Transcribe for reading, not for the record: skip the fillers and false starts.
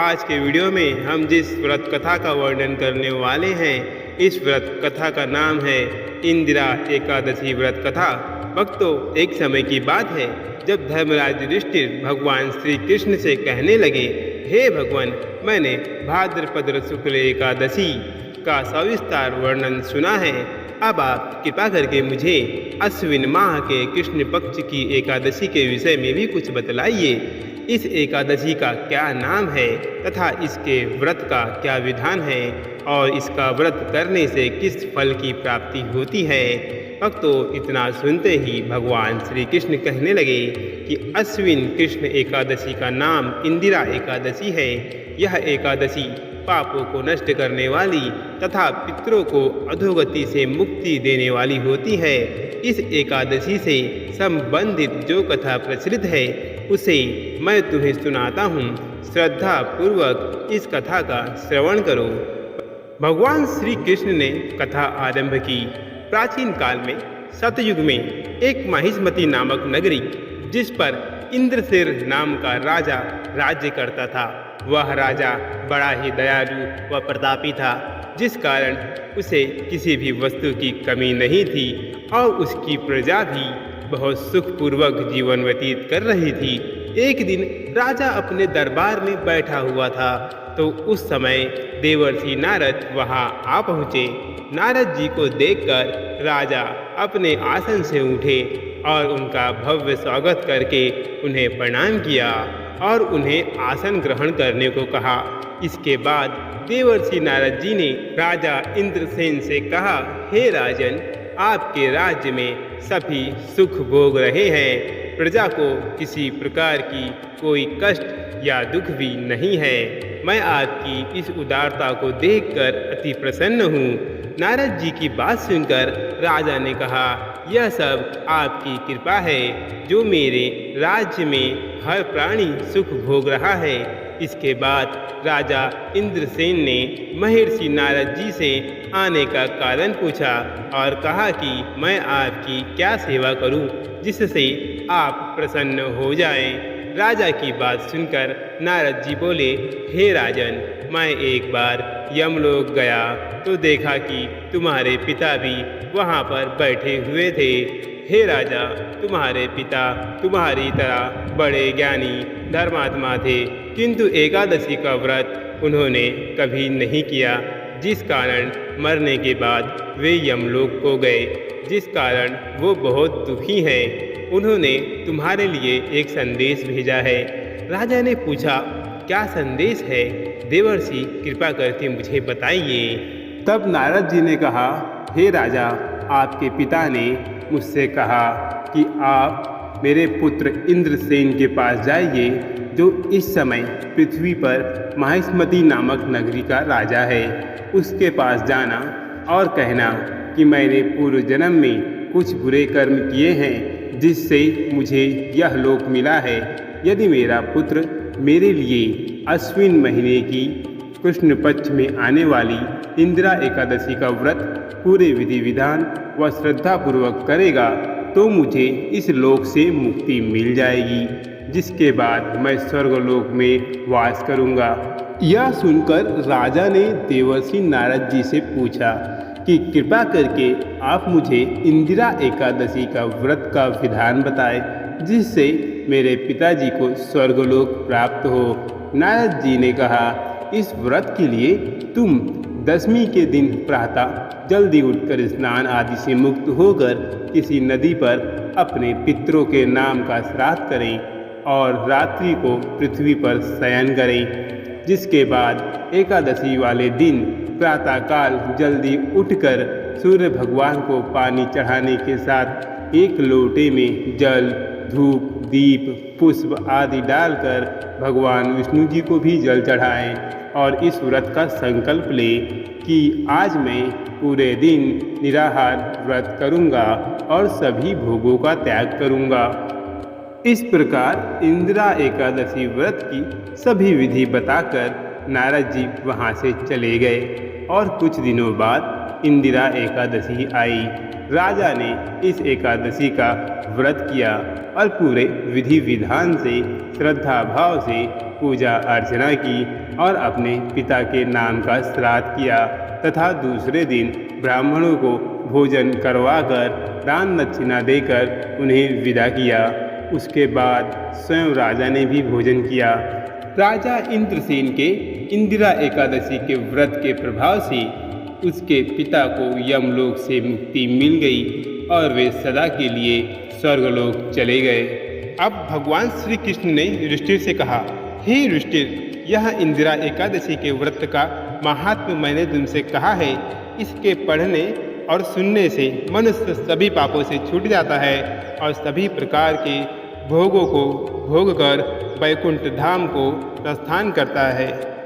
आज के वीडियो में हम जिस व्रत कथा का वर्णन करने वाले हैं, इस व्रत कथा का नाम है इंदिरा एकादशी व्रत कथा। भक्तों, एक समय की बात है जब धर्मराज युधिष्ठिर भगवान श्री कृष्ण से कहने लगे, हे भगवान, मैंने भाद्रपद शुक्ल एकादशी का सविस्तार वर्णन सुना है। अब आप कृपा करके मुझे अश्विन माह के कृष्ण पक्ष की एकादशी के विषय में भी कुछ बतलाइए। इस एकादशी का क्या नाम है तथा इसके व्रत का क्या विधान है और इसका व्रत करने से किस फल की प्राप्ति होती है। भक्तों, इतना सुनते ही भगवान श्री कृष्ण कहने लगे कि अश्विन कृष्ण एकादशी का नाम इंदिरा एकादशी है। यह एकादशी पापों को नष्ट करने वाली तथा पितरों को अधोगति से मुक्ति देने वाली होती है। इस एकादशी से संबंधित जो कथा प्रचलित है उसे मैं तुम्हें सुनाता हूँ। श्रद्धा पूर्वक इस कथा का श्रवण करो। भगवान श्री कृष्ण ने कथा आरंभ की। प्राचीन काल में सतयुग में एक महिष्मती नामक नगरी, जिस पर इंद्रसेन नाम का राजा राज्य करता था। वह राजा बड़ा ही दयालु व प्रतापी था, जिस कारण उसे किसी भी वस्तु की कमी नहीं थी और उसकी प्रजा भी बहुत सुखपूर्वक जीवन व्यतीत कर रही थी। एक दिन राजा अपने दरबार में बैठा हुआ था तो उस समय देवर्षि नारद वहां आ पहुँचे। नारद जी को देखकर राजा अपने आसन से उठे और उनका भव्य स्वागत करके उन्हें प्रणाम किया और उन्हें आसन ग्रहण करने को कहा। इसके बाद देवर्षि नारद जी ने राजा इंद्रसेन से कहा, हे राजन, आपके राज्य में सभी सुख भोग रहे हैं। प्रजा को किसी प्रकार की कोई कष्ट या दुख भी नहीं है। मैं आपकी इस उदारता को देखकर अति प्रसन्न हूँ। नारद जी की बात सुनकर राजा ने कहा, यह सब आपकी कृपा है जो मेरे राज्य में हर प्राणी सुख भोग रहा है। इसके बाद राजा इंद्रसेन ने महर्षि नारद जी से आने का कारण पूछा और कहा कि मैं आपकी क्या सेवा करूं जिससे आप प्रसन्न हो जाएं। राजा की बात सुनकर नारद जी बोले, हे राजन, मैं एक बार यमलोक गया तो देखा कि तुम्हारे पिता भी वहाँ पर बैठे हुए थे। हे राजा, तुम्हारे पिता तुम्हारी तरह बड़े ज्ञानी धर्मात्मा थे, किंतु एकादशी का व्रत उन्होंने कभी नहीं किया, जिस कारण मरने के बाद वे यमलोक को गए, जिस कारण वो बहुत दुखी हैं। उन्होंने तुम्हारे लिए एक संदेश भेजा है। राजा ने पूछा, क्या संदेश है देवर्षि, कृपा करके मुझे बताइए। तब नारद जी ने कहा, हे राजा, आपके पिता ने मुझसे कहा कि आप मेरे पुत्र इंद्रसेन के पास जाइए, जो इस समय पृथ्वी पर महिष्मती नामक नगरी का राजा है। उसके पास जाना और कहना कि मैंने पूर्व जन्म में कुछ बुरे कर्म किए हैं, जिससे मुझे यह लोक मिला है। यदि मेरा पुत्र मेरे लिए अश्विन महीने की कृष्ण पक्ष में आने वाली इंदिरा एकादशी का व्रत पूरे विधि विधान व श्रद्धापूर्वक करेगा तो मुझे इस लोक से मुक्ति मिल जाएगी, जिसके बाद मैं स्वर्गलोक में वास करूंगा। यह सुनकर राजा ने देवर्षि नारद जी से पूछा कि कृपा करके आप मुझे इंदिरा एकादशी का व्रत का विधान बताएं, जिससे मेरे पिताजी को स्वर्गलोक प्राप्त हो। नारद जी ने कहा, इस व्रत के लिए तुम दशमी के दिन प्रातः जल्दी उठकर स्नान आदि से मुक्त होकर किसी नदी पर अपने पितरों के नाम का श्राद्ध करें और रात्रि को पृथ्वी पर शयन करें। जिसके बाद एकादशी वाले दिन प्रातःकाल जल्दी उठकर सूर्य भगवान को पानी चढ़ाने के साथ एक लोटे में जल, धूप, दीप, पुष्प आदि डालकर भगवान विष्णु जी को भी जल चढ़ाएं और इस व्रत का संकल्प ले कि आज मैं पूरे दिन निराहार व्रत करूंगा और सभी भोगों का त्याग करूंगा। इस प्रकार इंदिरा एकादशी व्रत की सभी विधि बताकर नारद जी वहां से चले गए और कुछ दिनों बाद इंदिरा एकादशी आई। राजा ने इस एकादशी का व्रत किया और पूरे विधि विधान से श्रद्धा भाव से पूजा अर्चना की और अपने पिता के नाम का श्राद्ध किया तथा दूसरे दिन ब्राह्मणों को भोजन करवाकर दान दक्षिणा देकर उन्हें विदा किया। उसके बाद स्वयं राजा ने भी भोजन किया। राजा इंद्रसेन के इंदिरा एकादशी के व्रत के प्रभाव से उसके पिता को यमलोक से मुक्ति मिल गई और वे सदा के लिए स्वर्गलोक चले गए। अब भगवान श्री कृष्ण ने युधिष्ठिर से कहा, हे युधिष्ठिर, यह इंदिरा एकादशी के व्रत का महात्म्य मैंने तुमसे कहा है। इसके पढ़ने और सुनने से मनुष्य सभी पापों से छूट जाता है और सभी प्रकार के भोगों को भोग कर वैकुंठ धाम को प्रस्थान करता है।